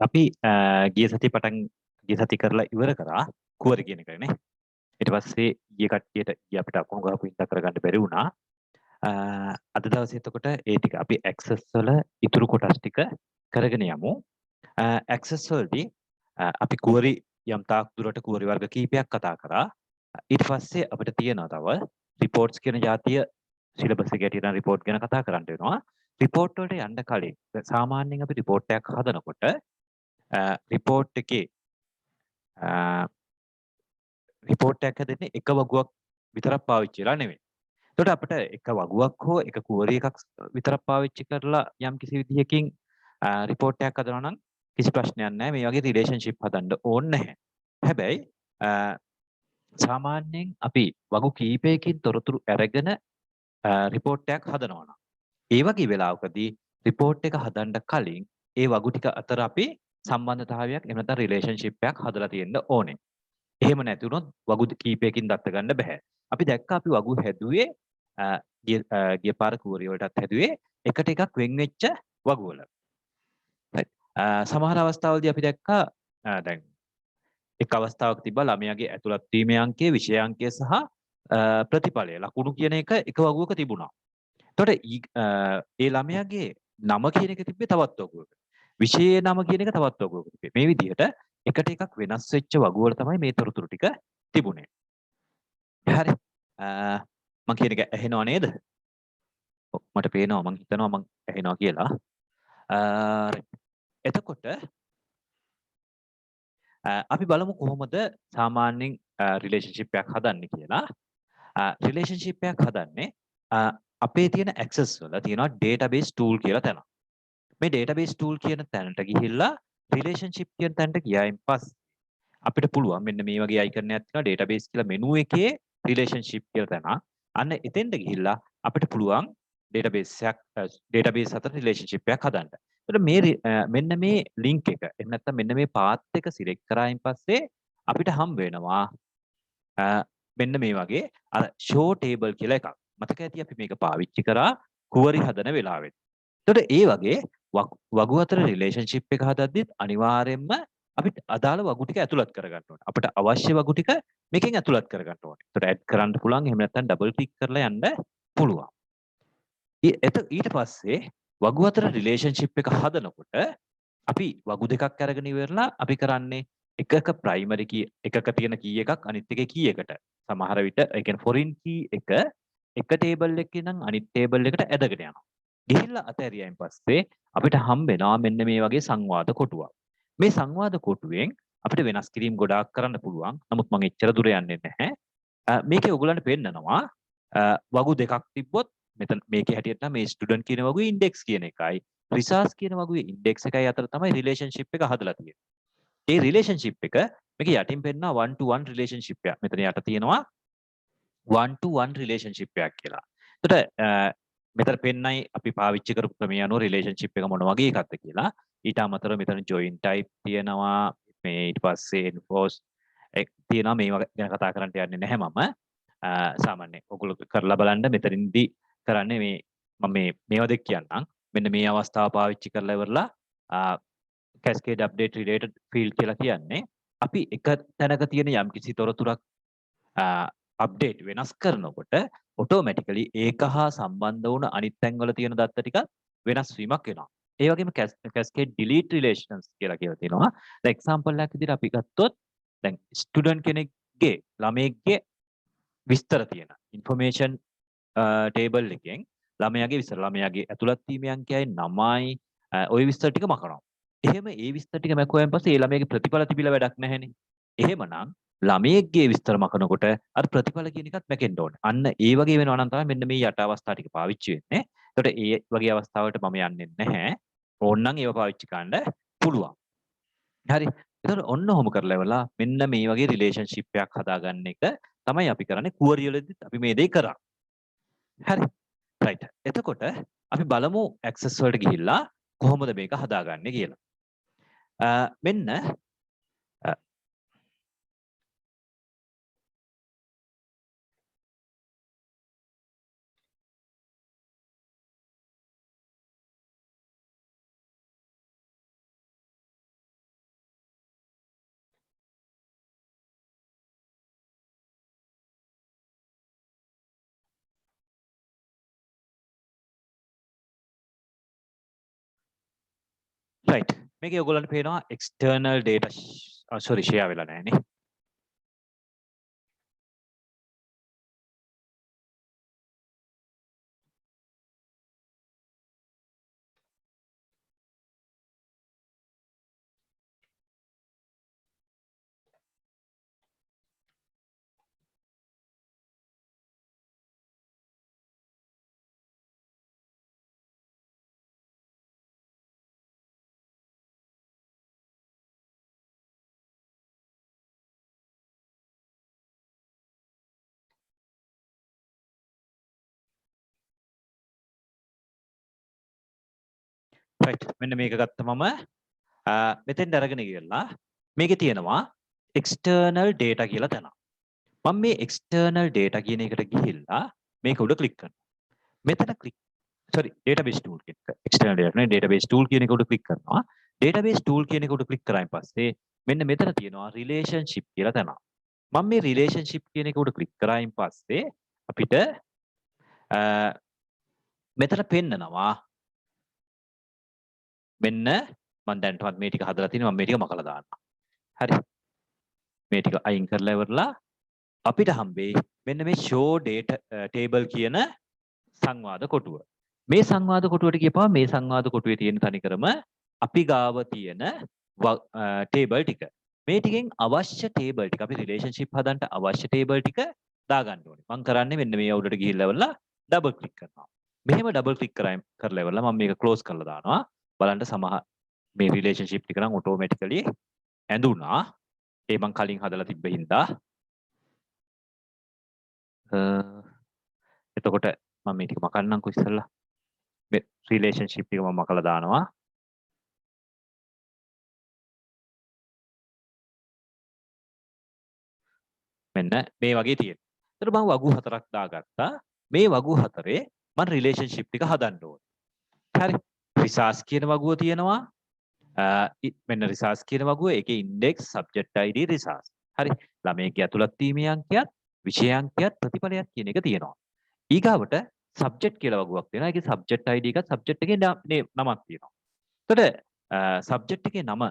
අපි ගිය සති පටන් ගිය සති කරලා ඉවර කරා කුවර කියන එකනේ. ඊට පස්සේ ගිය කට්ටියට අපිට අකුණු ගහපු ඉඳ කරගන්න බැරි වුණා. අද දවසේ එතකොට ඒ ටික අපි ඇක්සස් වල ඉතුරු කොටස් ටික කරගෙන යමු. ඇක්සස් වලදී අපි කුවරි යම් තාක් දුරට කුවරි වර්ග කීපයක් කතා කරා. ඊට පස්සේ අපිට තියෙනවා තව රිපෝට්ස් කියන જાතිය සිලබස් එකේ තියෙන රිපෝට් ගැන කතා කරන්න වෙනවා. රිපෝට් වලට යන්න කලින් සාමාන්‍යයෙන් අපි රිපෝට් එකක් හදනකොට රිපෝට් එකේ රිපෝට් එකක් හදන්නේ එක වගුවක් විතරක් පාවිච්චි කරලා නෙමෙයි. එතකොට අපිට එක වගුවක් හෝ එක කුවරි එකක් විතරක් පාවිච්චි කරලා යම් කිසි විදිහකින් රිපෝට් එකක් හදනවා නම් කිසි ප්‍රශ්නයක් නැහැ. මේ වගේ රිලේෂන්ෂිප් හදන්න ඕනේ නැහැ. හැබැයි සාමාන්‍යයෙන් අපි වගු කීපයකින් තොරතුරු අරගෙන රිපෝට් එකක් හදනවා නම් ඒ වගේ වෙලාවකදී රිපෝට් එක හදන්න කලින් ඒ වගු ටික අතර අපි සම්බන්ධතාවයක් එහෙම නැත්නම් රිලේෂන්ෂිප් එකක් හදලා තියෙන්න ඕනේ. එහෙම නැති වුණොත් වගු කීපයකින් දත්ත ගන්න බෑ. අපි දැක්ක අපි වගු හැදුවේ ගිය පාර කුවරිය වලටත් හැදුවේ එකට එකක් වෙන් වෙච්ච වගු වල. සමහර අවස්ථාවලදී අපි දැක්කා දැන් එක් අවස්ථාවක තිබ්බා ළමයාගේ ඇතුළත් වීමේ අංකය, විෂය අංකය සහ ප්‍රතිඵලය ලකුණු කියන එක එක වගුවක තිබුණා. එතකොට ඒ ළමයාගේ නම කියන එක තිබ්බේ තවත් වගුවක. විෂයේ නම කියන එක තවත් වගුවක තිබ්බේ. මේ විදිහට එකට එකක් වෙනස් වෙච්ච වගු වල තමයි මේ තොරතුරු ටික තිබුණේ. හරි. මම කියන එක ඇහෙනව නේද? මට පේනවා මං හිතනවා මං ඇහෙනවා කියලා. එතකොට අපි බලමු කොහොමද සාමාන්‍යයෙන් රිලේෂන්ෂිප් එකක් හදන්නේ කියලා. රිලේෂන්ෂිප් එකක් හදන්නේ අපේ තියෙන ඇක්සස් වල තියෙනවා database tool කියලා තැන. මේ database tool කියන තැනට ගිහිල්ලා රිලේෂන්ෂිප් කියන තැනට ගියායින් පස්සේ අපිට පුළුවන් මෙන්න මේ වගේ අයිකන් එකක් තියෙනවා database කියලා මෙනු එකේ රිලේෂන්ෂිප් කියලා තැන. අන්න එතෙන්ට ගිහිල්ලා අපිට පුළුවන් database අතර රිලේෂන්ෂිප් එකක් හදන්න. එතකොට මේ මෙන්න මේ link එක එහෙම නැත්නම් මෙන්න මේ path එක select කරායින් පස්සේ අපිට හම්බ වෙනවා මෙන්න මේ වගේ අර show table කියලා එකක්. මතක ඇති අපි මේක පාවිච්චි කරා කුවරි හදන වෙලාවෙත්. එතකොට ඒ වගේ වගු අතර රිලේෂන්ෂිප් එක හදද්දිත් අනිවාර්යයෙන්ම අපිට අදාළ වගු ටික ඇතුළත් කරගන්න ඕනේ. අපිට අවශ්‍ය වගු ටික මේකෙන් ඇතුළත් කරගන්න ඕනේ. එතකොට ඇඩ් කරන්න පුළුවන්. එහෙම නැත්නම් ඩබල් ක්ලික් කරලා යන්න පුළුවන්. ඊට පස්සේ වගු අතර රිලේෂන්ෂිප් එක හදනකොට අපි වගු දෙකක් අරගෙන ඉවරලා අපි කරන්නේ එකක ප්‍රයිමරි කී එකක තියෙන කී එකක් අනිත් එකේ කී එකට සමහර විට ඒ කියන්නේ ෆොරින් කී එක ටේබල් එකකින් නම් අනිත් ටේබල් එකට ඇදගෙන යනවා. ගිහිල්ලා අතහැරියයින් පස්සේ අපිට හම්බ වෙනවා මෙන්න මේ වගේ සංවාද කොටුවක්. මේ සංවාද කොටුවෙන් අපිට වෙනස් කිරීම් ගොඩාක් කරන්න පුළුවන්. නමුත් මම එච්චර දුර යන්නේ නැහැ. මේකේ ඔයගලන්ට පෙන්නනවා වගු දෙකක් තිබ්බොත් මෙතන මේකේ හැටියට නම් මේ ස්ටුඩන්ට් කියන වගුවේ ඉන්ඩෙක්ස් කියන එකයි රිසර්ච් කියන වගුවේ ඉන්ඩෙක්ස් එකයි අතර තමයි රිලේෂන්ෂිප් එක හදලා තියෙන්නේ. ඒ රිලේෂන්ෂිප් එක මේක යටින් පෙන්නනවා 1 to 1 රිලේෂන්ෂිප් එක. මෙතන යට තියෙනවා 1 to 1 රිලේෂන්ෂිප් එකක් කියලා. එතකොට මෙතන පෙන්නයි අපි පාවිච්චි කරපු ක්‍රමය අනුව රිලේෂන්ෂිප් එක මොන වගේ එකක්ද කියලා. ඊට අමතරව මෙතන join type තියෙනවා. මේ ඊට පස්සේ enforce තියෙනවා. මේවා ගැන කතා කරන්න යන්නේ නැහැ මම. සාමාන්‍යයෙන් ඔයගොල්ලෝ කරලා බලන්න මෙතනින්දී කරන්නේ මම මේවා දෙක කියන්නම්. මෙන්න මේ අවස්ථාව පාවිච්චි කරලා ඉවරලා cascade update related field කියලා කියන්නේ අපි එක තැනක තියෙන යම්කිසි තොරතුරක් අප්ඩේට් වෙනස් කරනකොට ඔටෝමැටිකලි ඒක හා සම්බන්ධ වුණ අනිත් තැන්වල තියෙන දත්ත ටික වෙනස් වීමක් වෙනවා. ඒ වගේම cascade delete relations කියලා තියෙනවා. දැන් එක්සැම්පල් එකක් විදිහට අපි ගත්තොත් දැන් ස්ටුඩන්ට් කෙනෙක්ගේ ළමයෙක්ගේ විස්තර තියෙන ඉන්ෆර්මේෂන් ටේබල් එකෙන් ළමයාගේ විස්තර ළමයාගේ ඇතුළත් වීමේ අංකයයි නමයි ওই විස්තර ටික මකනවා. එහෙම ඒ විස්තර ටික මැකුවෙන් පස්සේ ඒ ළමයාගේ ප්‍රතිඵල තිබිලා වැඩක් නැහැනේ. එහෙමනම් ළමයෙක්ගේ විස්තර මකනකොට අර ප්‍රතිඵල කියන එකත් මැකෙන්න ඕනේ. අන්න ඒ වගේ වෙනවා නම් තමයි මෙන්න මේ යට අවස්ථා ටික පාවිච්චි වෙන්නේ. එතකොට ඒ වගේ අවස්ථාවලට මම යන්නේ නැහැ. ඕනනම් ඒව පාවිච්චි කරන්න පුළුවන්. හරි. එතකොට ඔන්න ඔහොම කරලා ඉවරලා මෙන්න මේ වගේ රිලේෂන්ෂිප් එකක් හදාගන්න එක තමයි අපි කරන්නේ කුවරියලදිත් අපි මේ දේ කරා. හරි. රයිට්. එතකොට අපි බලමු ඇක්සස් වලට ගිහිල්ලා කොහොමද මේක හදාගන්නේ කියලා. මෙන්න right මේකේ ඔයගොල්ලන්ට පේනවා external data sorry share වෙලා නැහැ නේ right මෙන්න මේක ගත්තමම මෙතෙන්ට අරගෙන ගියලා මේකේ තියෙනවා external data කියලා තැන. මම මේ external data කියන එකට ගිහිල්ලා මේක උඩ ක්ලික් කරනවා. මෙතන ක්ලික් sorry database tool කියන එක external data නේ database tool කියන එක උඩ ක්ලික් කරනවා. database tool කියන එක උඩ ක්ලික් කරායින් පස්සේ මෙන්න මෙතන තියෙනවා relationship කියලා තැන. මම මේ relationship කියන එක උඩ ක්ලික් කරායින් පස්සේ අපිට මෙතන පෙන්නනවා මෙන්න මම දැන්ටවත් මේ ටික හදලා තිනවා මම මේ ටික මකලා දාන්නම්. හරි. මේ ටික අයින් කරලා ඉවරලා අපිට හම්බෙයි මෙන්න මේ show data table කියන සංවාද කොටුව. මේ සංවාද කොටුවට ගියපුවම මේ සංවාද කොටුවේ තියෙන තනිකරම අපි ගාව තියෙන table ටික. මේ ටිකෙන් අවශ්‍ය table ටික අපි relationship හදන්න අවශ්‍ය table ටික දාගන්න ඕනේ. මම කරන්නේ මෙන්න මේ උඩට ගිහිල්ලා ඉවරලා double click කරනවා. මෙහෙම double click කරලා ඉවරලා මම මේක close කරලා දානවා. බලන්න සමහර මේ relationship ටික නම් automatically ඇඳුනා. ඒ මං කලින් හදලා තිබ්බ හින්දා එතකොට මම මේ ටික මකන්නම්කෝ ඉස්සෙල්ලා මේ රිලේෂන්ෂිප් ටික මම මකලා දානවා මෙන්න මේ වගේ තියෙනවා. එතකොට මම වගු හතරක් දාගත්තා. මේ වගු හතරේ මම රිලේෂන්ෂිප් ටික හදන්න ඕනේ. හරි. රිසර්ච් කියන වගුව තියෙනවා. මෙන්න රිසර්ච් කියන වගුව ඒකේ ඉන්ඩෙක්ස් සබ්ජෙක්ට් ID රිසර්ච්. හරි. ළමයේ ඇතුළත් වීමේ අංකයත් විෂය අංකයත් ප්‍රතිඵලයක් කියන එක තියෙනවා. ඊගාවට සබ්ජෙක්ට් කියලා වගුවක් තියෙනවා. ඒකේ සබ්ජෙක්ට් ID එකත් සබ්ජෙක්ට් එකේ නමක් තියෙනවා. එතකොට සබ්ජෙක්ට් එකේ නම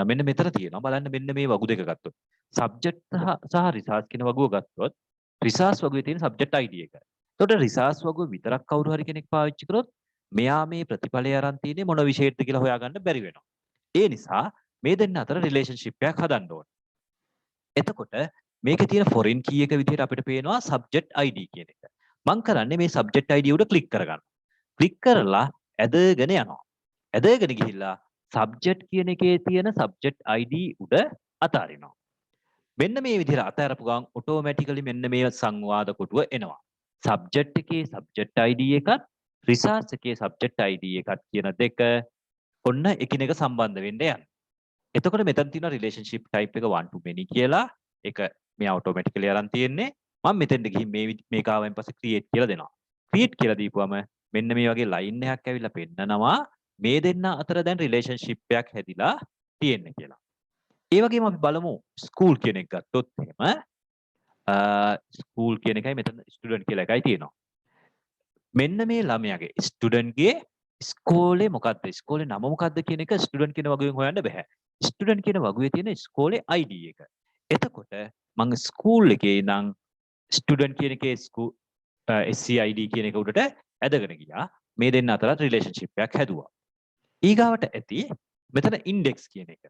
මෙන්න මෙතන තියෙනවා. බලන්න මෙන්න මේ වගු දෙක ගත්තොත්. සබ්ජෙක්ට් සහ රිසර්ච් කියන වගුව ගත්තොත් රිසර්ච් වගුවේ තියෙන සබ්ජෙක්ට් ID එක. එතකොට රිසර්ච් වගුව විතරක් කවුරු හරි කෙනෙක් පාවිච්චි කරොත් මෙයා මේ ප්‍රතිඵලය අරන් තියෙන්නේ මොන විෂයෙක්ද කියලා හොයාගන්න බැරි වෙනවා. ඒ නිසා මේ දෙන්න අතර රිලේෂන්ෂිප් එකක් හදන්න ඕනේ. එතකොට මේකේ තියෙන foreign key එක විදිහට අපිට පේනවා subject ID කියන එක. මම කරන්නේ මේ subject ID උඩ ක්ලික් කරගන්න. ක්ලික් කරලා ඇදගෙන යනවා. ඇදගෙන ගිහිල්ලා subject කියන එකේ තියෙන subject ID උඩ අතාරිනවා. මෙන්න මේ විදිහට අතාරපු ගමන් automatically මෙන්න මේ සංවාද කොටුව එනවා. subject එකේ subject ID එකත් research එකේ subject ID එකත් කියන දෙක ඔන්න එකිනෙක සම්බන්ධ වෙන්න යනවා. එතකොට මෙතන තියෙන relationship type එක one to many කියලා ඒක මේ automatically අරන් තියෙන්නේ. මම මෙතෙන්ට ගිහින් මේක ආවෙන් පස්සේ create කියලා දෙනවා. create කියලා දීපුවම මෙන්න මේ වගේ line එකක් ඇවිල්ලා පෙන්නනවා මේ දෙන්න අතර දැන් relationship එකක් හැදිලා තියෙන්නේ කියලා. ඒ වගේම අපි බලමු school කියන එක ගත්තොත් එහෙම school කියන එකයි මෙතන student කියලා එකයි තියෙනවා. මෙන්න මේ ළමයාගේ student ගේ ඉස්කෝලේ මොකද්ද? ඉස්කෝලේ නම මොකද්ද කියන එක ස්ටුඩන්ට් කියන වගුවෙන් හොයන්න බෑ. ස්ටුඩන්ට් කියන වගුවේ තියෙන ඉස්කෝලේ ID එක. එතකොට මම ස්කූල් එකේ ඉඳන් ස්ටුඩන්ට් කියන එකේ SCID කියන එක උඩට ඇදගෙන ගියා. මේ දෙන්න අතර රිලේෂන්ෂිප් එකක් හැදුවා. ඊගාවට ඇති මෙතන ඉන්ඩෙක්ස් කියන එක.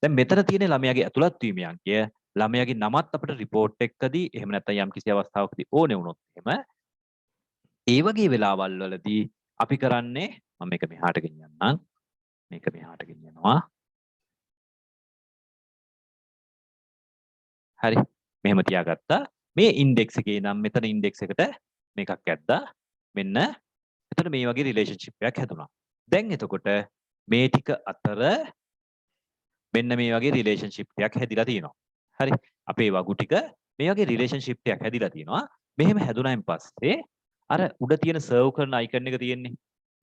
දැන් මෙතන තියෙන ළමයාගේ ඇතුළත් වීමේ අංකය ළමයාගේ නමත් අපිට report එකකදී එහෙම නැත්නම් යම් කිසි අවස්ථාවකදී ඕනේ වුණොත් එහෙම ඒ වගේ වෙලාවල් වලදී අපි කරන්නේ මම මේක මෙහාට ගෙනියන්නම් මේක මෙහාට ගෙනියනවා හරි මෙහෙම තියාගත්තා මේ ඉන්ඩෙක්ස් එකේ නම් මෙතන ඉන්ඩෙක්ස් එකට මේකක් ඇද්දා මෙන්න එතන මේ වගේ රිලේෂන්ෂිප් එකක් හැදුනා දැන් එතකොට මේ ටික අතර මෙන්න මේ වගේ රිලේෂන්ෂිප් එකක් හැදිලා තියෙනවා හරි අපේ වගු ටික මේ වගේ රිලේෂන්ෂිප් එකක් හැදිලා තියෙනවා මෙහෙම හැදුනායින් පස්සේ අර උඩ තියෙන සර්ව් කරන අයිකන් එක තියෙන්නේ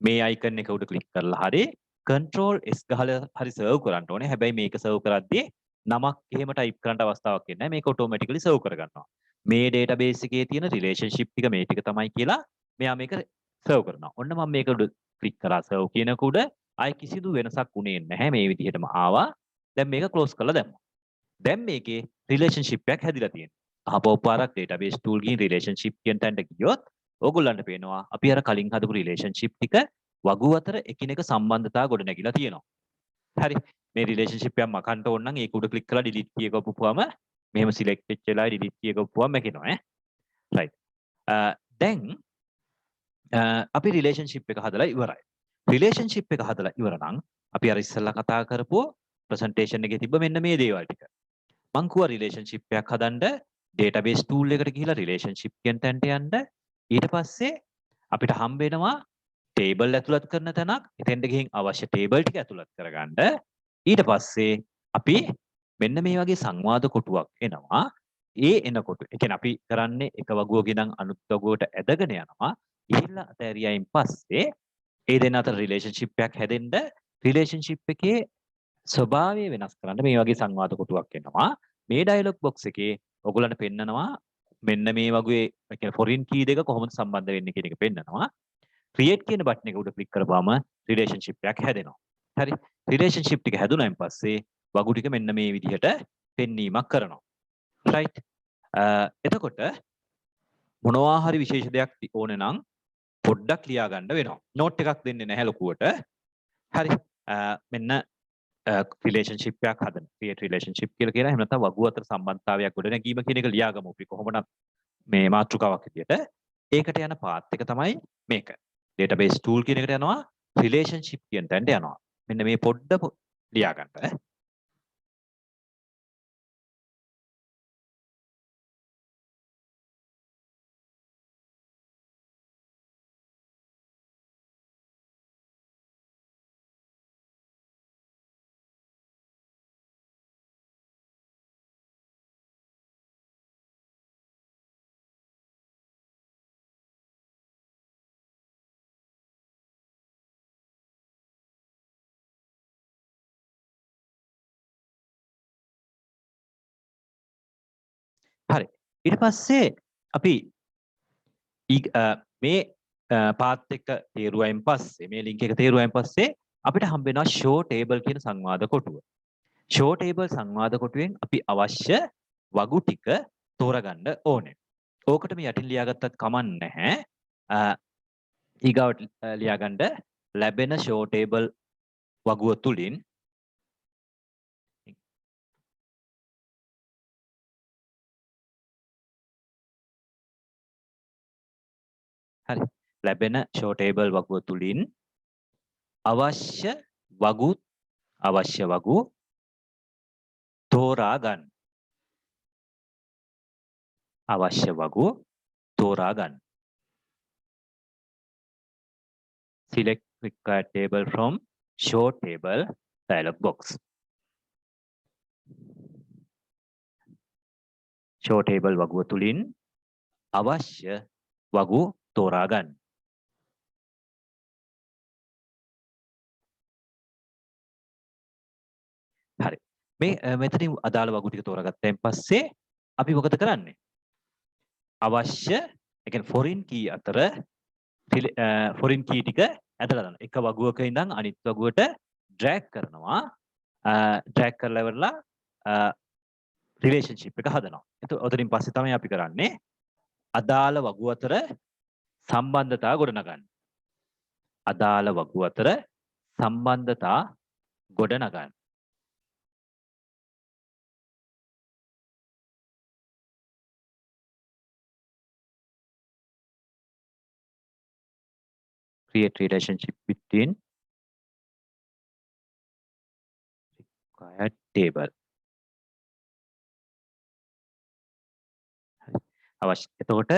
මේ අයිකන් එක උඩ ක්ලික් කරලා හරි control S ගහලා හරි සර්ව් කරන්න ඕනේ. හැබැයි මේක සර්ව් කරද්දී නමක් එහෙම ටයිප් කරන්න අවස්ථාවක් එන්නේ නැහැ. මේක ඔටෝමැටිකලි සර්ව් කරගන්නවා. මේ database එකේ තියෙන relationship ටික මේ ටික තමයි කියලා මෙයා මේක සර්ව් කරනවා. ඔන්න මම මේක උඩ ක්ලික් කරා සර්ව් කියනක උඩ ආයි කිසිදු වෙනසක් උනේ නැහැ. මේ විදිහටම ආවා. දැන් මේක ක්ලෝස් කරලා දැම්මා. දැන් මේකේ රිලේෂන්ෂිප් එකක් හැදිලා තියෙනවා. අහපව පාරක් database tool ගිහින් රිලේෂන්ෂිප් කියන තැනට ගියොත් ඕගොල්ලන්ට පේනවා අපි අර කලින් හදපු රිලේෂන්ෂිප් ටික වගු අතර එකිනෙක සම්බන්ධතා ගොඩ නැගිලා තියෙනවා. හරි. මේ රිලේෂන්ෂිප් එකක් මකන්න ඕන නම් ඒක උඩ ක්ලික් කරලා delete කී එක ඔප්පුවාම මෙහෙම select වෙච්ච වෙලාවේ delete කී එක ඔප්පුවාම මැකෙනවා ඈ. right. දැන් අපි රිලේෂන්ෂිප් එක හදලා ඉවරයි. රිලේෂන්ෂිප් එක හදලා ඉවර නම් අපි අර ඉස්සෙල්ලා කතා කරපු ප්‍රසන්ටේෂන් එකේ තිබ්බ මෙන්න මේ දේවල් ටික. මං කිව්වා රිලේෂන්ෂිප් එකක් හදන්න database tool එකට ගිහිලා රිලේෂන්ෂිප් කියන තැනට යන්න. ඊට පස්සේ අපිට හම්බ වෙනවා table ඇතුළත් කරන තැනක්. එතෙන්ට ගිහින් අවශ්‍ය table ටික ඇතුළත් කරගන්න. ඊට පස්සේ අපි මෙන්න මේ වගේ සංවාද කොටුවක් එනවා. ඒ එනකොට ඒ කියන්නේ අපි කරන්නේ එක වගුවකින් නම් අනිත් වගුවට ඇදගෙන යනවා. ගිහිල්ලා අතෑරියයින් පස්සේ ඒ දෙන්න අතර රිලේෂන්ෂිප් එකක් හැදෙන්න රිලේෂන්ෂිප් එකේ ස්වභාවය වෙනස් කරන්න මේ වගේ සංවාද කොටුවක් එනවා. මේ ඩයලොග් බොක්ස් එකේ ඔයගොල්ලන්ට පෙන්නනවා මෙන්න මේ වගේ ඒ කියන්නේ ෆොරින් කී දෙක කොහොමද සම්බන්ධ වෙන්නේ කියන එක පෙන්නනවා. ක්‍රියේට් කියන බටන් එක උඩ ක්ලික් කරපුවාම රිලේෂන්ෂිප් එකක් හැදෙනවා. හරි. රිලේෂන්ෂිප් ටික හැදුනයින් පස්සේ වගු ටික මෙන්න මේ විදිහට පෙන්වීමක් කරනවා. right. එතකොට මොනවා හරි විශේෂ දෙයක් ඕනේ නම් පොඩ්ඩක් ලියා ගන්න වෙනවා. නෝට් එකක් දෙන්නේ නැහැ ලොකුවට. හරි. මෙන්න රිලේෂන්ෂිප් එකක් හදන. ක්‍රියේට් රිලේෂන්ෂිප් කියලා කියනවා. එහෙම නැත්නම් වගු අතර සම්බන්ධතාවයක් ගොඩනැගීම කියන එක ලියාගමු අපි කොහොමද මේ මාතෘකාවක් විදියට. ඒකට යන පාත් එක තමයි මේක. database tool කියන එකට යනවා. රිලේෂන්ෂිප් කියන තැනට යනවා. මෙන්න මේ පොඩ්ඩ ලියා ගන්න. හරි. ඊට පස්සේ අපි මේ පාත් එක තේරුවයින් පස්සේ මේ ලින්ක් එක තේරුවයින් පස්සේ අපිට හම්බ වෙනවා show table කියන සංවාද කොටුව. show table සංවාද කොටුවෙන් අපි අවශ්‍ය වගු ටික තෝරගන්න ඕනේ. ඕකට මේ යටින් ලියාගත්තත් කමක් නැහැ. ඊගාවට ලියාගන්න ලැබෙන show table වගුව තුලින් හරි. ලැබෙන show table වගුව තුලින් අවශ්‍ය වගු තෝරා ගන්න. අවශ්‍ය වගු තෝරා ගන්න. select required table from show table dialog box. show table වගුව තුලින් අවශ්‍ය වගු තෝරා ගන්න. හරි. මේ මෙතනින් අදාළ වගු ටික තෝරාගත්තයින් පස්සේ අපි මොකද කරන්නේ? අවශ්‍ය ඒ කියන්නේ ෆොරින් කී අතර ෆොරින් කී ටික ඇදලා දානවා. එක වගුවක ඉඳන් අනිත් වගුවට ඩ්‍රැග් කරනවා. ඩ්‍රැග් කරලා ඉවරලා රිලේෂන්ෂිප් එක හදනවා. එතකොට ඔතනින් පස්සේ තමයි අපි කරන්නේ අදාළ වගු අතර සම්බන්ධතා ගොඩනගන්න. අදාළ වගු අතර සම්බන්ධතා ගොඩනගන්න. create relationship between required table. අවශ්‍ය. එතකොට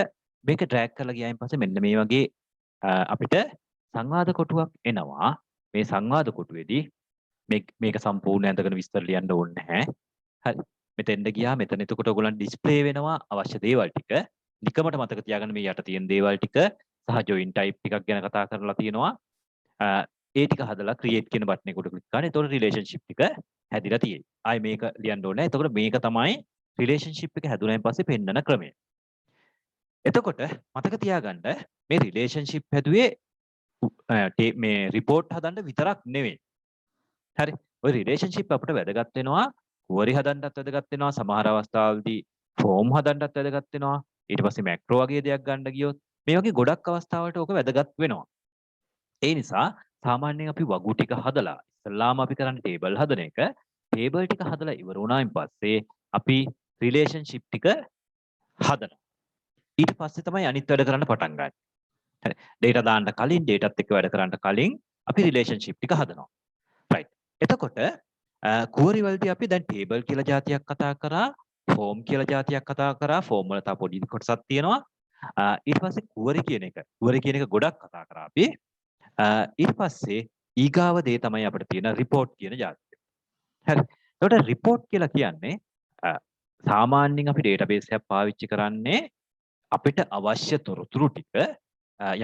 මේක ඩ්‍රැග් කරලා ගියායින් පස්සේ මෙන්න මේ වගේ අපිට සංවාද කොටුවක් එනවා. මේ සංවාද කොටුවේදී මේක සම්පූර්ණ ඇඳගෙන විස්තර ලියන්න ඕනේ නැහැ. හරි. මෙතෙන්ද ගියා මෙතන එතකොට ඔයගොල්ලන් ඩිස්ප්ලේ වෙනවා අවශ්‍ය දේවල් ටික. නිකමට මතක තියාගන්න මේ යට තියෙන දේවල් ටික සහ join type ටිකක් ගැන කතා කරලා තියෙනවා. ඒ ටික හදලා create කියන බටන් එක උඩ ක්ලික් කරන්න. එතකොට relationship ටික හැදිලා තියෙයි. ආයි මේක ලියන්න ඕනේ නැහැ. එතකොට මේක තමයි relationship එක හැදුනයින් පස්සේ පෙන්නන ක්‍රමය. එතකොට මතක තියාගන්න මේ relationship හැදුවේ මේ report හදන්න විතරක් නෙවෙයි. හරි. ඔය රිලේෂන්ෂිප් අපිට වැදගත් වෙනවා. query හදන්නත් වැදගත් වෙනවා. සමහර අවස්ථාවලදී form හදන්නත් වැදගත් වෙනවා. ඊට පස්සේ macro වගේ දෙයක් ගන්න ගියොත් මේ වගේ ගොඩක් අවස්ථාවලට ඕක වැදගත් වෙනවා. ඒ නිසා සාමාන්‍යයෙන් අපි වගු ටික හදලා ඉස්සල්ලාම අපි කරන්නේ ටේබල් හදන එක. ටේබල් ටික හදලා ඉවර වුණායින් පස්සේ අපි රිලේෂන්ෂිප් ටික හදනවා. ඊට පස්සේ තමයි අනිත් වැඩ කරන්න පටන් ගන්න. හරි. data දාන්න කලින් dataත් එක්ක වැඩ කරන්න කලින් අපි රිලේෂන්ෂිප් ටික හදනවා. right. එතකොට query වලදී අපි දැන් table කියලා જાතියක් කතා කරා, form කියලා જાතියක් කතා කරා, form වල තව පොඩි කොටසක් තියෙනවා. ඊට පස්සේ query කියන එක ගොඩක් කතා කරා අපි. ඊට පස්සේ ඊගාව දේ තමයි අපිට තියෙන report කියන જાතිය. හරි. එතකොට report කියලා කියන්නේ සාමාන්‍යයෙන් අපි database එකක් පාවිච්චි කරන්නේ අපිට අවශ්‍ය තොරතුරු ටික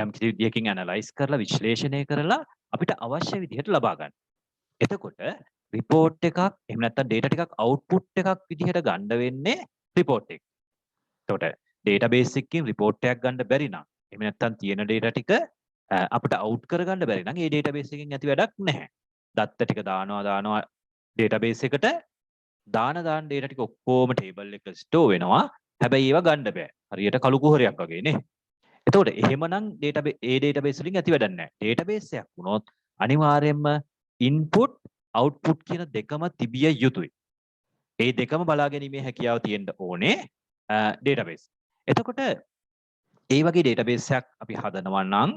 යම් කිසි විදියකින් ඇනලයිස් කරලා විශ්ලේෂණය කරලා අපිට අවශ්‍ය විදිහට ලබා ගන්න. එතකොට report එකක් එහෙම නැත්නම් data ටිකක් output එකක් විදිහට ගන්න වෙන්නේ report එක. එතකොට database එකකින් report එකක් ගන්න බැරි නම් එහෙම නැත්නම් තියෙන data ටික අපිට out කරගන්න බැරි නම් ඒ database එකකින් ඇති වැඩක් නැහැ. දත්ත ටික දානවා database එකට දාන data ටික ඔක්කොම table එක store වෙනවා. හැබැයි ඒවා ගන්න බෑ. හරියට කළු කුහරයක් වගේ නේ. එතකොට එහෙමනම් database වලින් ඇති වැඩක් නැහැ. database එකක් වුණොත් අනිවාර්යයෙන්ම input output කියන දෙකම තිබිය යුතුයි. ඒ දෙකම බලා ගැනීමේ හැකියාව තියෙන්න ඕනේ database. එතකොට ඒ වගේ database එකක් අපි හදනවා නම්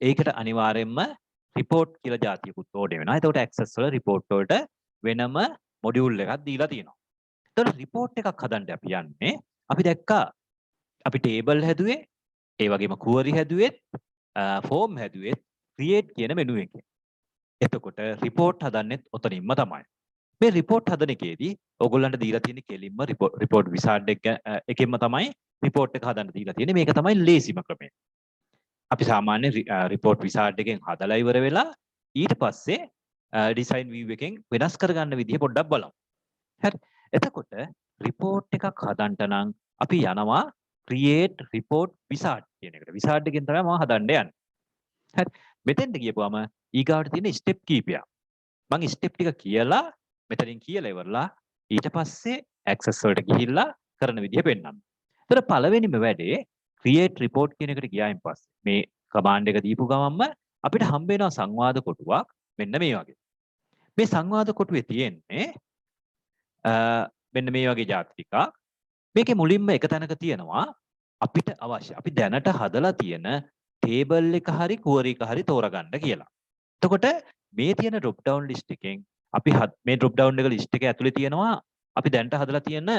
ඒකට අනිවාර්යයෙන්ම report කියලා જાතියකුත් ඕනේ වෙනවා. එතකොට access වල report වලට වෙනම module එකක් දීලා තියෙනවා. එතකොට report එකක් හදන්න අපි යන්නේ අපි දැක්කා අපි table හැදුවේ ඒ වගේම query හැදුවෙත් form හැදුවෙත් create කියන menu එකෙන්. එතකොට report හදන්නෙත් ඔතනින්ම තමයි. මේ report හදන එකේදී ඕගොල්ලන්ට දීලා තියෙන කෙලින්ම report wizard එකෙන්ම තමයි report එක හදන්න දීලා තියෙන්නේ. මේක තමයි ලේසිම ක්‍රමය. අපි සාමාන්‍ය report wizard එකෙන් හදලා ඉවර වෙලා ඊට පස්සේ design view එකෙන් වෙනස් කරගන්න විදිහ පොඩ්ඩක් බලමු. හරි. එතකොට report එකක් හදන්න නම් අපි යනවා create report wizard කියන එකට. wizard එකෙන් තමයි මම හදන්න යන්නේ. හරි. මෙතෙන්ට ගියපුවම ඊගාවට තියෙන step කීපයක්. මම step ටික කියලා මෙතනින් කියලා ඉවරලා ඊට පස්සේ access වලට ගිහිල්ලා කරන විදිහ පෙන්නන්න. ඒතර පළවෙනිම වැඩේ create report කියන එකට ගියායින් පස්සේ මේ command එක දීපු ගමන්ම අපිට හම්බ වෙනවා සංවාද කොටුවක් මෙන්න මේ වගේ. මේ සංවාද කොටුවේ තියෙන්නේ මෙන්න මේ වගේ જાති ටිකක්. මේකේ මුලින්ම එක තැනක තියෙනවා අපිට අවශ්‍ය අපි දැනට හදලා තියෙන table එක හරි query එක හරි තෝරගන්න කියලා. එතකොට මේ තියෙන drop down list එකෙන් අපි මේ drop down එක list එකේ ඇතුලේ තියෙනවා අපි දැනට හදලා තියෙන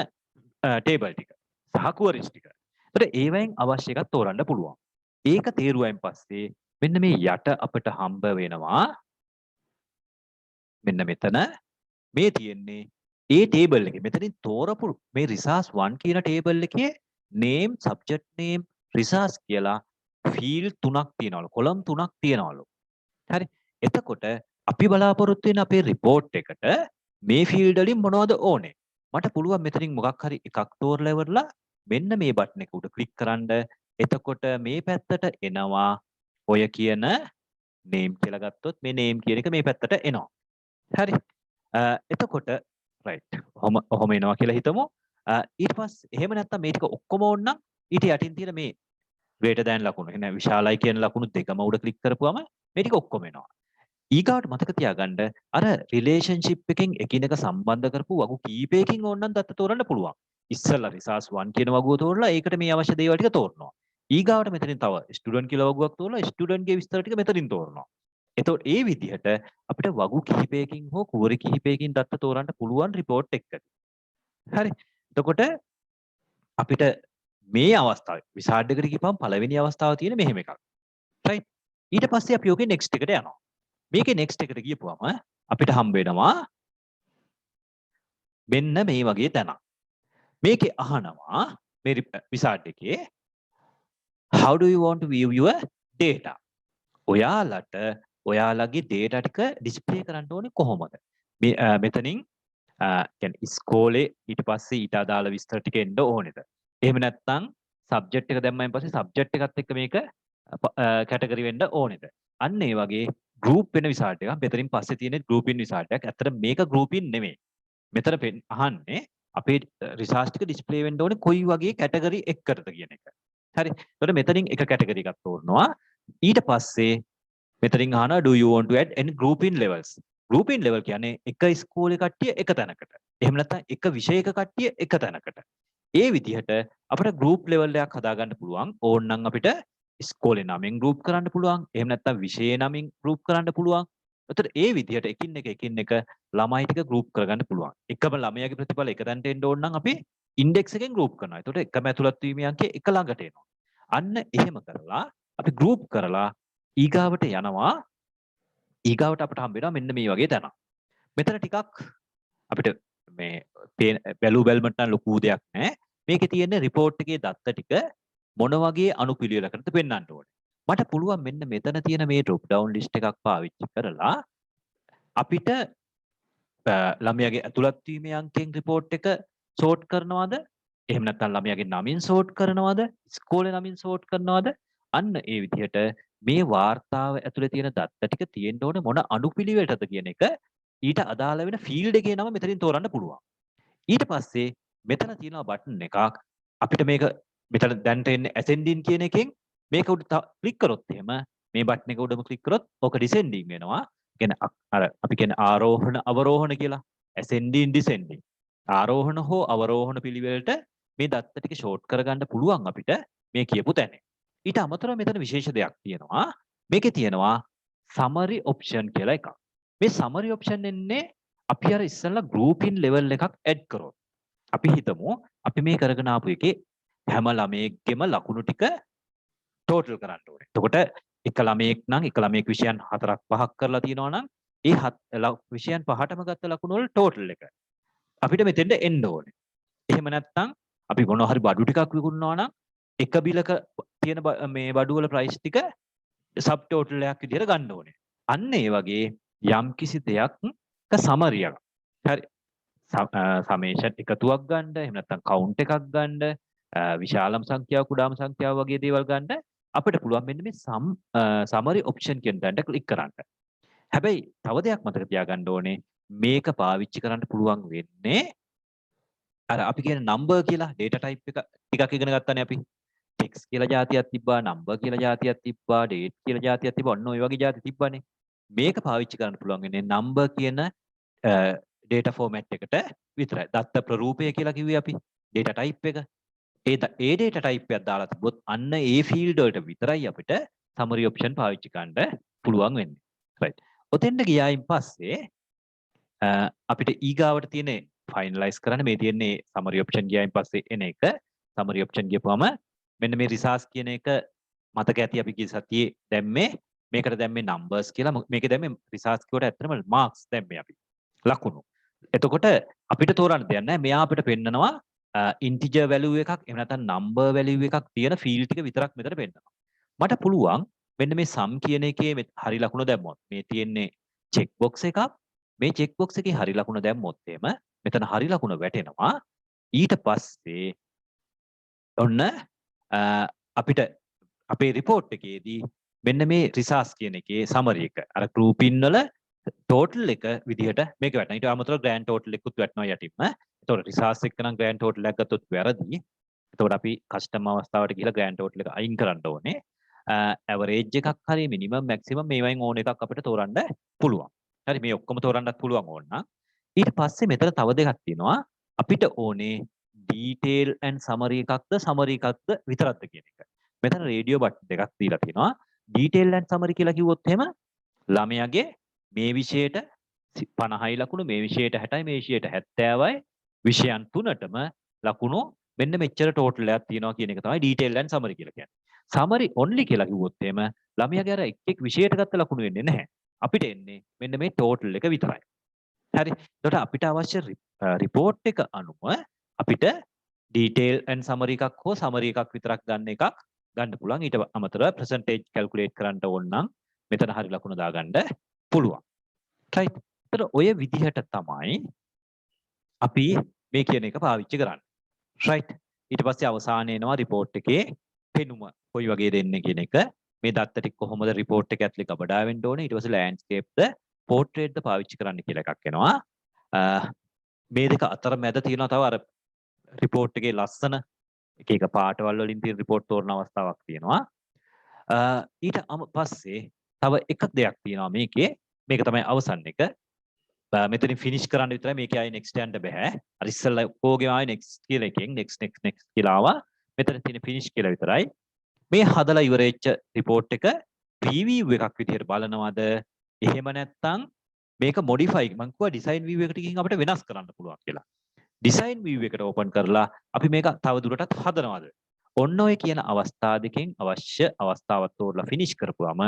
table ටික සහ queries ටික. එතකොට ඒවෙන් අවශ්‍ය එකක් තෝරන්න පුළුවන්. ඒක තේරුවයින් පස්සේ මෙන්න මේ යට අපිට හම්බ වෙනවා මෙන්න මෙතන මේ තියෙන්නේ ඒ table එකේ මෙතනින් තෝරපු මේ resource 1 කියන table එකේ name subject name resource කියලා field 3ක් තියෙනවලු column 3ක් තියෙනවලු. හරි. එතකොට අපි බලාපොරොත්තු වෙන අපේ report එකට මේ field වලින් මොනවද ඕනේ? මට පුළුවන් මෙතනින් මොකක් හරි එකක් තෝරලා ඉවරලා මෙන්න මේ බටන් එක උඩ ක්ලික් කරන්න. එතකොට මේ පැත්තට එනවා ඔය කියන name කියලා ගත්තොත් මේ name කියන එක මේ පැත්තට එනවා. හරි. එතකොට right. ඔහොම එනවා කියලා හිතමු. ඊට පස්සේ එහෙම නැත්නම් මේ ටික ඔක්කොම ඕන නම් ඊට යටින් තියෙන මේ greater than ලකුණු එන විශාලයි කියන ලකුණු දෙකම උඩ ක්ලික් කරපුවම මේ ටික ඔක්කොම එනවා. ඊගාවට මතක තියාගන්න අර රිලේෂන්ෂිප් එකෙන් එකිනෙක සම්බන්ධ කරපු වගු කීපයකින් ඕනනම් දත්ත තෝරන්න පුළුවන්. ඉස්සෙල්ලා resource 1 කියන වගුව තෝරලා ඒකට මේ අවශ්‍ය දේවල් ටික තෝරනවා. ඊගාවට මෙතනින් තව ස්ටුඩන්ට් කියලා වගුවක් තෝරලා ස්ටුඩන්ට් ගේ විස්තර ටික මෙතනින් තෝරනවා. එතකොට ඒ විදිහට අපිට වගු කිහිපයකින් හෝ query කිහිපයකින් දත්ත තෝරන්න පුළුවන් report එකකට. හරි. එතකොට අපිට මේ අවස්ථාවේ wizard එකට ගිහපම් පළවෙනි අවස්ථාව තියෙන මෙහෙම එකක්. right. ඊට පස්සේ අපි ඔකේ next එකට යනවා. මේකේ next එකට ගියපුවම අපිට හම්බ වෙනවා මෙන්න මේ වගේ තැනක්. මේකේ අහනවා මේ wizard එකේ how do you want to view your data? ඔයාලට ඔයාලගේ data ටික display කරන්න ඕනේ කොහොමද? මෙතනින් කියන්නේ ඉස්කෝලේ ඊට පස්සේ ඊට අදාළ විස්තර ටික එන්න ඕනේද? එහෙම නැත්නම් subject එක දැම්මයින් පස්සේ subject එකත් එක්ක මේක කැටගරි වෙන්න ඕනේද? අන්න ඒ වගේ group වෙන විසාර්ට් එකක්. මෙතනින් පස්සේ තියෙන group in විසාර්ට් එකක්. ඇත්තට මේක group in නෙමෙයි. මෙතන අහන්නේ අපේ රිසර්ච් ටික ඩිස්ප්ලේ වෙන්න ඕනේ කොයි වගේ කැටගරි එකකටද කියන එක. හරි. එතකොට මෙතනින් එක කැටගරි එකක් තෝරනවා. ඊට පස්සේ මෙතනින් අහනවා do you want to add any group in levels? group in level කියන්නේ එක ඉස්කෝලේ කට්ටිය එක තැනකට. එහෙම නැත්නම් එක විෂයක කට්ටිය එක තැනකට. ඒ විදිහට අපිට group level එකක් හදාගන්න පුළුවන්. ඕනනම් අපිට ඉස්කෝලේ නමින් group කරන්න පුළුවන්. එහෙම නැත්නම් විෂය නමින් group කරන්න පුළුවන්. එතකොට ඒ විදිහට එකින් එක ළමයි ටික group කරගන්න පුළුවන්. එකම ළමයාගේ ප්‍රතිඵල එක තැනට එන්න ඕන නම් අපි index එකෙන් group කරනවා. එතකොට එකම ඇතුළත් වීමේ අංකය එක ළඟට එනවා. අන්න එහෙම කරලා අපි group කරලා ඊගාවට යනවා. ඊගාවට අපිට හම්බ වෙනවා මෙන්න මේ වගේ තැනක්. මෙතන ටිකක් අපිට මේ බැලු බැලමට නම් ලොකු දෙයක් නැහැ. මේකේ තියෙන report එකේ දත්ත ටික මොන වගේ අනුපිළිවෙලකටද පෙන්වන්න ඕනේ. මට පුළුවන් මෙන්න මෙතන තියෙන මේ drop down list එකක් පාවිච්චි කරලා අපිට ළමයාගේ ඇතුළත් වීමේ අංකයෙන් report එක sort කරනවද? එහෙම නැත්නම් ළමයාගේ නමින් sort කරනවද? ඉස්කෝලේ නමින් sort කරනවද? අන්න ඒ විදිහට මේ වාර්තාව ඇතුලේ තියෙන දත්ත ටික තියෙන්න ඕනේ මොන අනුපිළිවෙලටද කියන එක ඊට අදාළ වෙන ෆීල්ඩ් එකේ නම මෙතනින් තෝරන්න පුළුවන්. ඊට පස්සේ මෙතන තියෙනවා බටන් එකක්. අපිට මේක මෙතන දැන්ට එන්නේ ascending කියන එකෙන් මේක උඩ ක්ලික් කරොත් එහෙම මේ බටන් එක උඩම ක්ලික් කරොත් ඕක descending වෙනවා. කියන්නේ අර අපි කියන්නේ ආරෝහණ අවරෝහණ කියලා. ascending descending. ආරෝහණ හෝ අවරෝහණ පිළිවෙලට මේ දත්ත ටික ෂෝට් කරගන්න පුළුවන් අපිට මේ කියපු තැන. ඊට අමතරව මෙතන විශේෂ දෙයක් තියෙනවා. මේකේ තියෙනවා summary option කියලා එකක්. මේ summary option එන්නේ අපි අර ඉස්සෙල්ලා group in level එකක් add කරොත්. අපි හිතමු අපි මේ කරගෙන ආපු එකේ හැම ළමයෙක්ගෙම ලකුණු ටික total කරන්න ඕනේ. එතකොට එක ළමයෙක් නම් එක ළමයෙක් විෂයන් 4ක් 5ක් කරලා තියෙනවා නම් ඒ විෂයන් පහටම ගත්ත ලකුණු වල total එක අපිට මෙතෙන්ට එන්න ඕනේ. එහෙම නැත්නම් අපි මොනවා හරි බඩු ටිකක් විකුණනවා නම් එක බිලක තියෙන මේ බඩු වල price ටික sub total එකක් විදිහට ගන්න ඕනේ. අන්න ඒ වගේ යම් කිසි දෙයක් summary එකක්. හරි. summation එකතුවක් ගන්න, එහෙම නැත්නම් count එකක් ගන්න, විශාලම සංඛ්‍යාව කුඩාම සංඛ්‍යාව වගේ දේවල් ගන්න අපිට පුළුවන් මෙන්න මේ summary option කියන තැනට ක්ලික් කරන්න. හැබැයි තව දෙයක් මතක තියාගන්න ඕනේ මේක පාවිච්චි කරන්න පුළුවන් වෙන්නේ අර අපි කියන number කියලා data type එක ටිකක් ඉගෙන ගත්තානේ අපි. text කියලා જાතියක් තිබ්බා, number කියලා જાතියක් තිබ්බා, date කියලා જાතියක් තිබ්බා. ඔන්න ඔය වගේ જાති තිබ්බනේ. මේක පාවිච්චි කරන්න පුළුවන් වෙන්නේ number කියන data format එකට විතරයි. දත්ත ප්‍රරූපය කියලා කිව්වේ අපි. data type එක. ඒ data type එකක් දාලා තිබ්බොත් අන්න ඒ field වලට විතරයි අපිට summary option පාවිච්චි කරන්න පුළුවන් වෙන්නේ. right. ඔතෙන්ට ගියායින් පස්සේ අපිට ඊගාවට තියෙන finalize කරන්න මේ තියෙන්නේ summary option ගියායින් පස්සේ එන එක. summary option ගියපුවම මෙන්න මේ resource කියන එක මතක ඇති අපි ගිය සතියේ දැම්මේ මේකට දැම්මේ numbers කියලා. මේකේ දැම්මේ resource කියවට ඇත්තටම marks දැම්මේ අපි. ලකුණු. එතකොට අපිට තෝරන්න දෙයක් නැහැ. මෙයා අපිට පෙන්නනවා integer value එකක් එහෙම නැත්නම් number value එකක් තියෙන field ටික විතරක් මෙතන පෙන්නනවා. මට පුළුවන් මෙන්න මේ sum කියන එකේ හරි ලකුණ දැම්මොත් මේ තියෙන්නේ check box එකක්. මේ check box එකේ හරි ලකුණ දැම්මොත් එහෙම මෙතන හරි ලකුණ වැටෙනවා. ඊට පස්සේ ඔන්න අපිට අපේ report එකේදී මෙන්න මේ resource කියන එකේ summary එක අර group in වල total එක විදිහට මේක වැටෙනවා. ඊට අමතරව grand total එකකුත් වැටෙනවා යටින්ම. එතකොට resource එක නම් grand total එකක් ගත්තොත් වැරදි. එතකොට අපි custom අවස්ථාවට ගිහලා grand total එක අයින් කරන්න ඕනේ. average එකක් හරි minimum maximum මේවයින් ඕන එකක් අපිට තෝරන්න පුළුවන්. හරි මේ ඔක්කොම තෝරන්නත් පුළුවන් ඕන නම්. ඊට පස්සේ මෙතන තව දෙකක් තියෙනවා. අපිට ඕනේ detail and summary එකක්ද summary එකක්ද විතරක්ද කියන එක. මෙතන රේඩියෝ බටන් දෙකක් දීලා තියෙනවා. detail and summary කියලා කිව්වොත් එහෙම ළමයාගේ මේ විෂයට 50යි ලකුණු, මේ විෂයට 60යි, මේ විෂයට 70යි, විෂයන් තුනටම ලකුණු මෙන්න මෙච්චර ටෝටල් එකක් තියෙනවා කියන එක තමයි detail and summary කියලා කියන්නේ. summary only කියලා කිව්වොත් එහෙම ළමයාගේ අර එක් එක් විෂයට ගත්ත ලකුණු වෙන්නේ නැහැ. අපිට එන්නේ මෙන්න මේ ටෝටල් එක විතරයි. හරි. එතකොට අපිට අවශ්‍ය report එක අනුව අපිට detail and summary එකක් හෝ summary එකක් විතරක් ගන්න එකක් ගන්න පුළුවන්. ඊට අමතරව percentage calculate කරන්න ඕන නම් මෙතන හරි ලකුණ දාගන්න පුළුවන්. right. එතකොට ඔය විදිහට තමයි අපි මේ කියන එක පාවිච්චි කරන්නේ. right. ඊට පස්සේ අවසානයේ එනවා report එකේ පෙනුම කොයි වගේ දෙන්නේ කියන එක. මේ දත්ත ටික කොහොමද report එක ඇතුලේ ගබඩා වෙන්න ඕනේ. ඊට පස්සේ landscape ද portrait ද පාවිච්චි කරන්න කියලා එකක් එනවා. මේ දෙක අතර මැද තියෙනවා තව අර report එකේ ලස්සන එක එක පාටවල් වලින් තියෙන report තෝරන අවස්ථාවක් තියෙනවා. ඊට පස්සේ තව එක දෙයක් තියෙනවා මේකේ. මේක තමයි අවසන් එක. මෙතනින් ෆිනිෂ් කරන්න විතරයි මේකේ ආයේ next යන්න බෑ. අර ඉස්සෙල්ලා ඔක්කොගේම ආයේ next කියලා එකෙන් next කියලා ආවා. මෙතන තියෙන finish කියලා විතරයි. මේ හදලා ඉවර වෙච්ච report එක preview එකක් විදිහට බලනවද? එහෙම නැත්නම් මේක modify මම කිව්වා design view එකට ගිහින් අපිට වෙනස් කරන්න පුළුවන් කියලා. design view එකට open කරලා අපි මේක තව දුරටත් හදනවද? ඔන්න ඔය කියන අවස්ථා දෙකෙන් අවශ්‍ය අවස්ථාවක් තෝරලා finish කරපුවම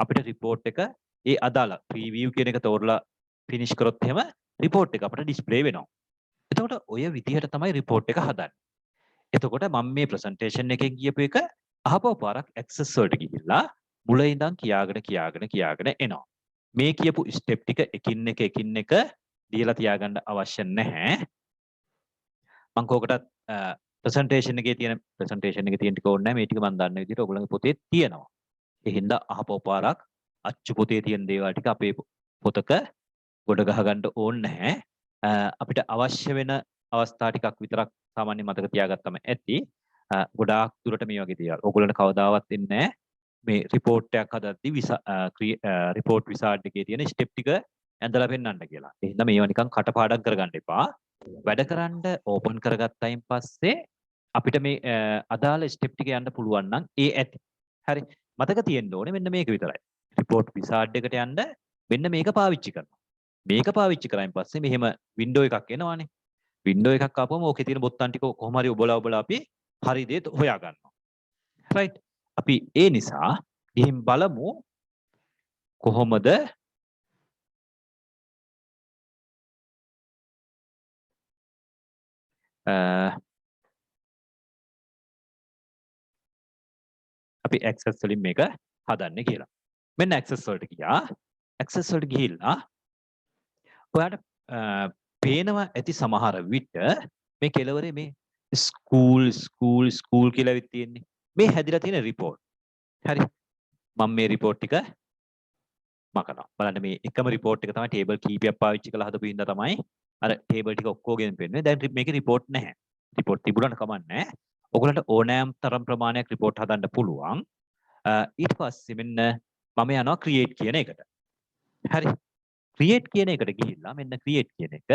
අපිට report එක ඒ අදාළ preview කියන එක තෝරලා finish කරොත් එහෙම report එක අපිට display වෙනවා. එතකොට ඔය විදිහට තමයි report එක හදන්නේ. එතකොට මම මේ presentation එකෙන් කියපු එක අහපව පාරක් access වලට ගිහිල්ලා මුල ඉඳන් කියාගෙන එනවා. මේ කියපු step ටික එකින් එක දීලා තියාගන්න අවශ්‍ය නැහැ. මම කෝකටත් presentation එකේ තියෙන ටික ඕනේ නැහැ. මේ ටික මම දන්න විදිහට ඔයගොල්ලෝගේ පොතේ තියෙනවා. ඒ හින්දා අහපව පාරක් අච්චු පොතේ තියෙන දේවල් ටික අපේ පොතක ගොඩ ගහ ගන්න ඕනේ නැහැ. අපිට අවශ්‍ය වෙන අවස්ථා ටිකක් විතරක් සාමාන්‍ය මතක තියාගත්තම ඇති. ගොඩාක් දුරට මේ වගේ දේවල්. ඔයගොල්ලන්ට කවදාවත් එන්නේ නැහැ. මේ report එකක් හදද්දී report wizard එකේ තියෙන step ටික ඇඳලා පෙන්නන්න කියලා. ඒ හින්දා මේවා නිකන් කටපාඩම් කරගන්න එපා. වැඩ කරන්න ඕපන් කරගත්තයින් පස්සේ අපිට මේ අදාළ step ටික යන්න පුළුවන් නම් ඒ ඇති. හරි. මතක තියෙන්න ඕනේ මෙන්න මේක විතරයි. report wizard එකට යන්න මෙන්න මේක පාවිච්චි කරනවා. මේක පාවිච්චි කරායින් පස්සේ මෙහෙම window එකක් එනවානේ. window එකක් ආපුවම ඕකේ තියෙන බොත්තම් ටික කොහොම හරි ඔබලා අපි හරි දේ හොයා ගන්නවා. right. අපි ඒ නිසා ගිහින් බලමු කොහොමද අපි access වලින් මේක හදන්නේ කියලා. මෙන්න access වලට ගියා. access වලට ගිහිල්ලා ඔයාලට පේනවා ඇති සමහර විට මේ කෙලවරේ මේ ස්කූල් කියලා විත් තියෙන්නේ. මේ හැදිලා තියෙන report. හරි. මම මේ report ටික මකනවා. බලන්න මේ එකම report එක තමයි table කීපයක් පාවිච්චි කරලා හදපු හින්දා තමයි අර table ටික ඔක්කොගෙන් පෙන්වන්නේ. දැන් මේකේ report නැහැ. report තිබුණාට කමක් නැහැ. ඔයගලන්ට ඕනෑම් තරම් ප්‍රමාණයක් report හදන්න පුළුවන්. ඊට පස්සේ මෙන්න මම යනවා create කියන එකට. හරි. create කියන එකට ගිහිල්ලා මෙන්න create කියන එක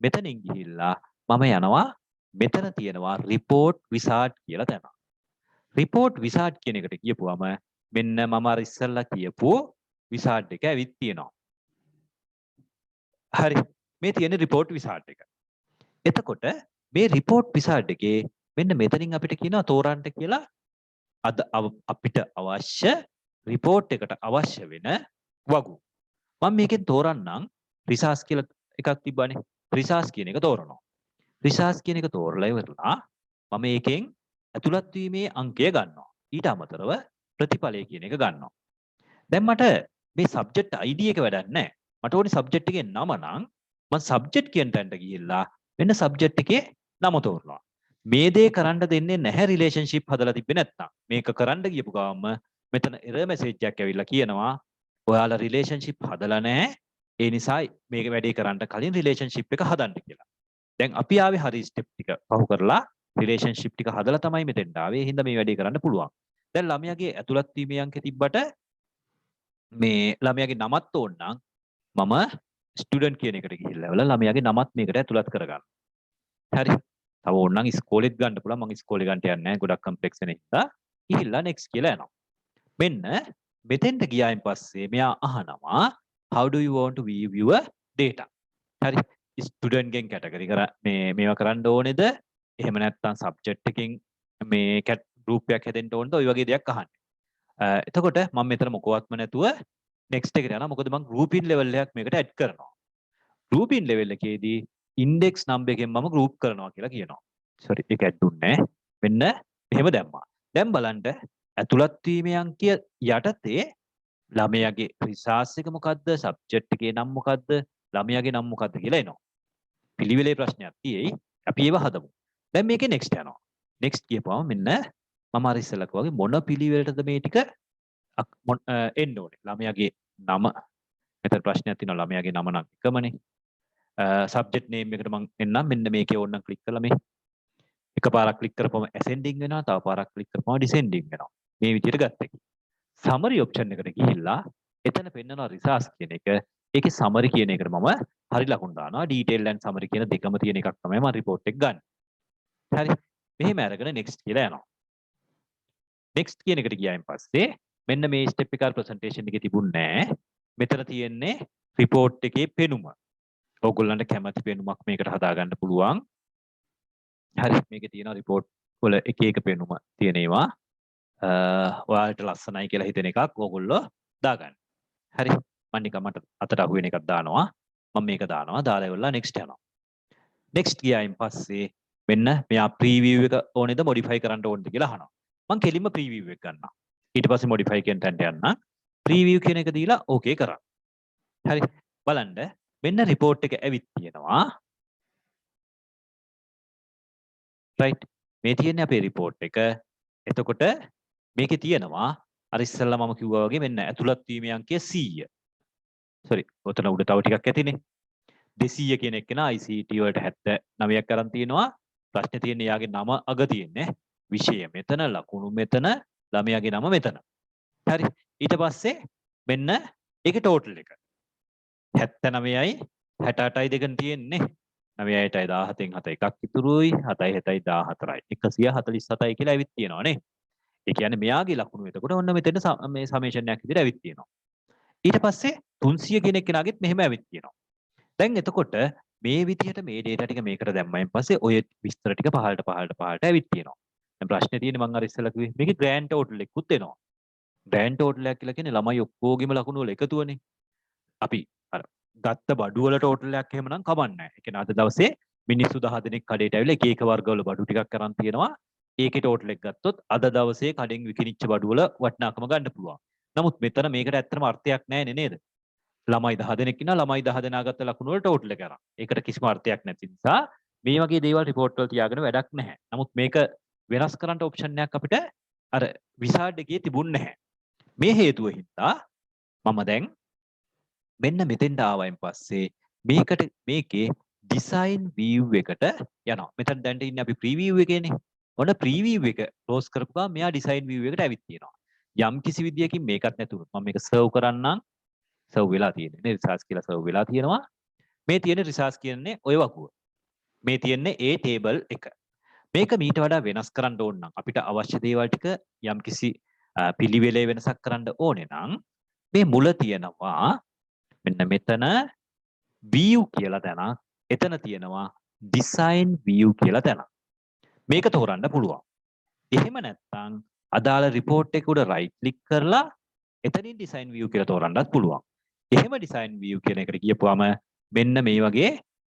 මෙතනින් ගිහිල්ලා මම යනවා මෙතන තියෙනවා report wizard කියලා තැන. report wizard කියන එකට ගියපුවම මෙන්න මම අර ඉස්සෙල්ලා කියපු wizard එක ඇවිත් තියෙනවා. හරි. මේ තියෙන report wizard එක. එතකොට මේ report wizard එකේ මෙන්න මෙතනින් අපිට කියනවා තෝරන්න කියලා අද අපිට අවශ්‍ය report එකට අවශ්‍ය වෙන වගු. මම මේකෙන් තෝරන්නම් resource කියලා එකක් තිබ්බනේ. resource කියන එක තෝරනවා. resource කියන එක තෝරලා ඉවරලා මම මේකෙන් ඇතුළත් වීමේ අංකය ගන්නවා. ඊට අමතරව ප්‍රතිඵලය කියන එක ගන්නවා. දැන් මට මේ subject ID එක වැඩක් නැහැ. මට ඕනේ subject එකේ නම නම් මම subject කියන තැනට ගිහිල්ලා මෙන්න subject එකේ නම තෝරනවා. මේ දේ කරන්න දෙන්නේ නැහැ relationship හදලා තිබ්බේ නැත්නම්. මේක කරන්න ගියපු ගමන් මෙතන error message එකක් ඇවිල්ලා කියනවා ඔයාලා relationship හදලා නැහැ. ඒ නිසා මේක වැඩේ කරන්න කලින් relationship එක හදන්න කියලා. දැන් අපි ආවේ හරි step ටික පහු කරලා relationship ටික හදලා තමයි මෙතෙන්ට ආවේ. ඒ හින්දා මේ වැඩේ කරන්න පුළුවන්. දැන් ළමයාගේ ඇතුළත් වීමේ අංකෙ තිබ්බට මේ ළමයාගේ නමත් ඕන නම් මම ස්ටුඩන්ට් කියන එකට ගිහිල්ලා ළමයාගේ නමත් මේකට ඇතුළත් කරගන්න. හරි. තව ඕනනම් ඉස්කෝලෙත් ගන්න පුළුවන්. මම ඉස්කෝලේ ගන්න යන්නේ නැහැ. ගොඩක් කම්ප්ලෙක්ස් වෙන නිසා. ගිහිල්ලා next කියලා යනවා. මෙන්න මෙතෙන්ට ගියායින් පස්සේ මෙයා අහනවා how do you want to view your data? හරි. ස්ටුඩන්ට් ගෙන් කැටගරි කර මේවා කරන්න ඕනේද? එහෙම නැත්නම් සබ්ජෙක්ට් එකකින් මේ group එකක් හැදෙන්න ඕනද? ඔය වගේ දෙයක් අහන්නේ. එතකොට මම මෙතන මොකවත්ම නැතුව next එකට යනවා. මොකද මම grouping level එකක් මේකට add කරනවා. grouping level එකේදී index number එකෙන් මම group කරනවා කියලා කියනවා. sorry ඒක add දුන්නේ නැහැ. මෙන්න මෙහෙම දැම්මා. දැන් බලන්න ඇතුළත් වීමේ අංකය යටතේ ළමයාගේ resource එක මොකද්ද? subject එකේ නම මොකද්ද? ළමයාගේ නම මොකද්ද කියලා එනවා. පිළිවෙලේ ප්‍රශ්නයක් තියෙයි. අපි ඒව හදමු. දැන් මේකේ next යනවා. next කියපුවම මෙන්න මම අර ඉස්සෙල්ලා වගේ මොන පිළිවෙලටද මේ ටික එන්න ඕනේ. ළමයාගේ නම මෙතන ප්‍රශ්නයක් තියෙනවා ළමයාගේ නම නම් එකමනේ. සබ්ජෙක්ට් නේම් එකට මම එන්නම් මෙන්න මේකේ ඕනනම් ක්ලික් කළා මේ. එකපාරක් ක්ලික් කරපුවම ascending වෙනවා. තව පාරක් ක්ලික් කරපුවම descending වෙනවා. මේ විදිහට ගත්තා. summary option එකට ගිහිල්ලා එතන පෙන්නනවා resource කියන එක. ඒකේ summary කියන එකට මම හරි ලකුණු දානවා. detail and summary කියන දෙකම තියෙන එකක් තමයි මම report එක ගන්න. හරි. මෙහෙම අරගෙන next කියලා යනවා. next කියන එකට ගියායින් පස්සේ මෙන්න මේ step එක presentation එකේ තිබුණේ නැහැ. මෙතන තියෙන්නේ report එකේ පෙනුම. ඕගොල්ලන්ට කැමති පෙනුමක් මේකට හදාගන්න පුළුවන්. හරි මේකේ තියෙන report වල එක එක පෙනුම තියෙනවා. ඔයාලට ලස්සනයි කියලා හිතෙන එකක් ඕගොල්ලෝ දාගන්න. හරි මම නිකන් මට අතට අහු වෙන එකක් දානවා. මම මේක දානවා. දාලා ඉවරලා next යනවා. next ගියායින් පස්සේ මෙන්න මෙයා preview එක ඕනේද modify කරන්න ඕනද කියලා අහනවා. මම කෙලින්ම preview එක ගන්නවා. ඊට පස්සේ modify කියන තැනට යන්න. preview කියන එක දීලා okay කරා. හරි බලන්න මෙන්න report එක ඇවිත් තියෙනවා. right මේ තියෙන්නේ අපේ report එක. එතකොට මේකේ තියෙනවා අර ඉස්සෙල්ලා මම කිව්වා වගේ මෙන්න ඇතුළත් වීමේ අංකය 100. sorry ඔතන උඩ තව ටිකක් ඇතිනේ. 200 කියන එක්කෙනා ICT වලට 79ක් අරන් තියෙනවා. ප්‍රශ්නේ තියෙන්නේ යාගේ නම අග තියෙන්නේ. විෂය මෙතන ලකුණු මෙතන ළමයාගේ නම මෙතන. හරි ඊට පස්සේ මෙන්න ඒකේ total එක 79යි 68යි දෙකන් තියෙන්නේ. 9යි 17න් 7 එකක් ඉතුරුයි 7යි 7යි 14යි 147යි කියලා ඇවිත් තියෙනවා නේ. ඒ කියන්නේ මෙයාගේ ලකුණු එතකොට ඔන්න මෙතන මේ සමේෂන් එකක් විදිහට ඇවිත් තියෙනවා. ඊට පස්සේ 300 කියන එක්කෙනාගෙත් මෙහෙම ඇවිත් තියෙනවා. දැන් එතකොට මේ විදිහට මේ data ටික මේකට දැම්මයින් පස්සේ ඔය විස්තර ටික පහළට ඇවිත් තියෙනවා. දැන් ප්‍රශ්නේ තියෙන්නේ මම අර ඉස්සෙල්ලා කිව්වේ මේකේ grand total එකකුත් එනවා. grand total එක කියලා කියන්නේ ළමයි ඔක්කොගෙම ලකුණු වල එකතුවනේ. අපි අර ගත්ත බඩු වල total එකක් එහෙමනම් කමන්නේ නැහැ. ඒ කියන්නේ අද දවසේ මිනිස්සු 10 දෙනෙක් කඩේට ඇවිල්ලා එක එක වර්ගවල බඩු ටිකක් අරන් තියෙනවා. ඒකේ total එක ගත්තොත් අද දවසේ කඩෙන් විකිනිච්ච බඩු වල වටිනාකම ගන්න පුළුවන්. නමුත් මෙතන මේකට ඇත්තටම අර්ථයක් නැහැ නේද? ළමයි 10 දෙනෙක් ඉන්නවා ළමයි 10 දෙනා ගත්ත ලකුණු වල total එක අරන්. ඒකට කිසිම අර්ථයක් නැති නිසා මේ වගේ දේවල් report වල තියාගෙන වැඩක් නැහැ. නමුත් මේක වෙනස් කරන්න option එකක් අපිට අර wizard එකේ තිබුණ නැහැ. මේ හේතුව හින්දා මම දැන් මෙන්න මෙතෙන්ට ආවයින් පස්සේ මේකේ design view එකට යනවා. මෙතන දැන් ඉන්නේ අපි preview එකේනේ. ඔන්න preview එක close කරපු ගමන් මෙයා design view එකට ඇවිත් තියෙනවා. යම් කිසි විදියකින් මේකත් නැතුනොත් මම මේක serve කරන්නම්. serve වෙලා තියෙන්නේ නේ research කියලා serve වෙලා තියෙනවා. මේ තියෙන research කියන්නේ ඔය වකුව. මේ තියෙන්නේ ඒ table එක. මේක මීට වඩා වෙනස් කරන්න ඕන නම් අපිට අවශ්‍ය දේවල් ටික යම් කිසි පිළිවෙලේ වෙනසක් කරන්න ඕනේ නම් මේ මුල තියෙනවා මෙන්න මෙතන view කියලා තැනක්. එතන තියෙනවා design view කියලා තැනක්. මේක තෝරන්න පුළුවන්. එහෙම නැත්නම් අදාළ report එක උඩ right click කරලා එතනින් design view කියලා තෝරන්නත් පුළුවන්. එහෙම design view කියන එකට ගියපුවම මෙන්න මේ වගේ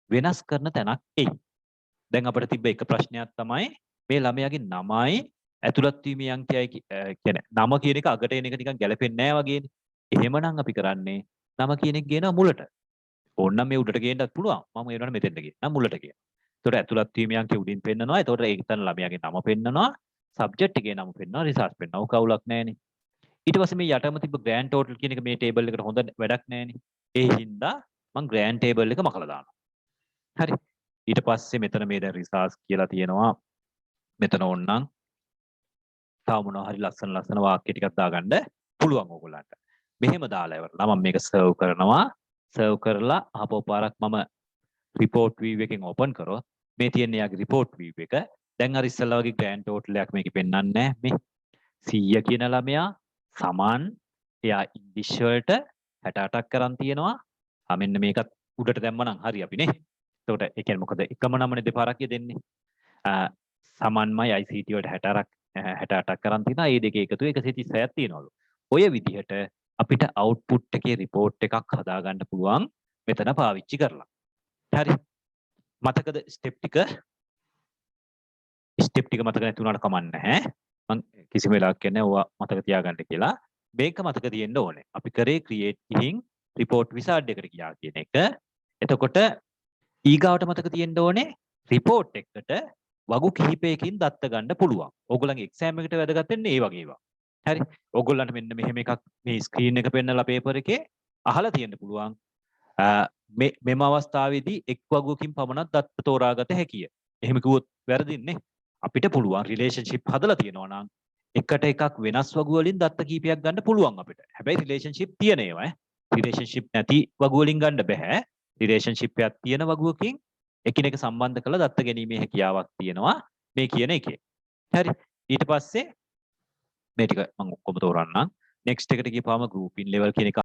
වෙනස් කරන තැනක් එයි. දැන් අපිට තිබ්බ එක ප්‍රශ්නයක් තමයි මේ ළමයාගේ නමයි ඇතුළත් වීමේ අංකයයි කියන්නේ නම කියන එක අගට එන එක නිකන් ගැලපෙන්නේ නැහැ වගේනේ. එහෙමනම් අපි කරන්නේ නම කියන එක ගේනවා මුලට. ඕනනම් මේ උඩට ගේන්නත් පුළුවන්. මම ඒ වුණාට මෙතෙන්ට ගේනවා මුලට ගේනවා. ඒතකොට ඇතුළත් වීමේ අංකය උඩින් පෙන්නනවා. ඒතකොට ඒක තන ළමයාගේ නම පෙන්නනවා. සබ්ජෙක්ට් එකේ නම පෙන්නනවා. රිසර්ච් පෙන්නනවා. ඔක අවුලක් නැහැනේ. ඊට පස්සේ මේ යටම තිබ්බ grand total කියන එක මේ table එකට හොඳ වැඩක් නැහැනේ. ඒ හින්දා මම grand table එක මකලා දානවා. හරි. ඊට පස්සේ මෙතන මේ දැන් resource කියලා තියෙනවා. මෙතන ඕනනම් තව මොනවා හරි ලස්සන වාක්‍ය ටිකක් දාගන්න පුළුවන් ඕගොල්ලන්ට. මෙහෙම දාලා ඉවරලා මම මේක serve කරනවා. serve කරලා ආපහු පාරක් මම report view එකෙන් open කරොත් මේ තියෙන යාගේ report view එක. දැන් අර ඉස්සල්ලා වගේ grand total එකක් මේකේ පෙන්වන්නේ නැහැ. මේ 100 කියන ළමයා සමාන් එයා ඉංග්‍රීසි වලට 68ක් කරන් තියෙනවා. මෙන්න මේකත් උඩට දැම්මනම් හරි අපි නේ. එතකොට ඒ කියන්නේ මොකද එකම නමනේ දෙපාරක් දෙන්නේ. සමාන්මයි ICT වලට 68ක් කරන් තියෙනවා. මේ දෙකේ එකතු 136ක් තියෙනවලු. ඔය විදිහට අපිට output එකේ report එකක් හදාගන්න පුළුවන් මෙතන පාවිච්චි කරලා. හරි. මතකද step ටික මතක නැති වුණාට කමක් නැහැ. මම කිසිම වෙලාවක් කියන්නේ ඕවා මතක තියාගන්න කියලා. මේක මතක තියෙන්න ඕනේ. අපි කරේ create ගිහින් report wizard එකට ගියා කියන එක. එතකොට ඊගාවට මතක තියෙන්න ඕනේ report එකට වගු කිහිපයකින් දත්ත ගන්න පුළුවන්. ඕගොල්ලන්ගේ exam එකට වැදගත් වෙන්නේ ඒ වගේ ඒවා. හරි. ඕගොල්ලන්ට මෙන්න මෙහෙම එකක් මේ ස්ක්‍රීන් එක පෙන්නලා පේපර් එකේ අහලා තියෙන්න පුළුවන්. මෙම අවස්ථාවේදී එක් වගුවකින් පමණක් දත්ත තෝරාගත හැකිය. එහෙම කිව්වොත් වැරදින්නේ. අපිට පුළුවන් රිලේෂන්ෂිප් හදලා තියෙනවා නම් එකට එකක් වෙනස් වගු වලින් දත්ත කීපයක් ගන්න පුළුවන් අපිට. හැබැයි රිලේෂන්ෂිප් තියෙන ඒවා රිලේෂන්ෂිප් නැති වගු වලින් ගන්න බෑ. රිලේෂන්ෂිප් එකක් තියෙන වගුවකින් එකිනෙක සම්බන්ධ කරලා දත්ත ගැනීමේ හැකියාවක් තියෙනවා මේ කියන එකේ. හරි. ඊට පස්සේ මේ ටික මම ඔක්කොම තෝරන්නම්. next එකට ගියපුවාම group in level කියන එක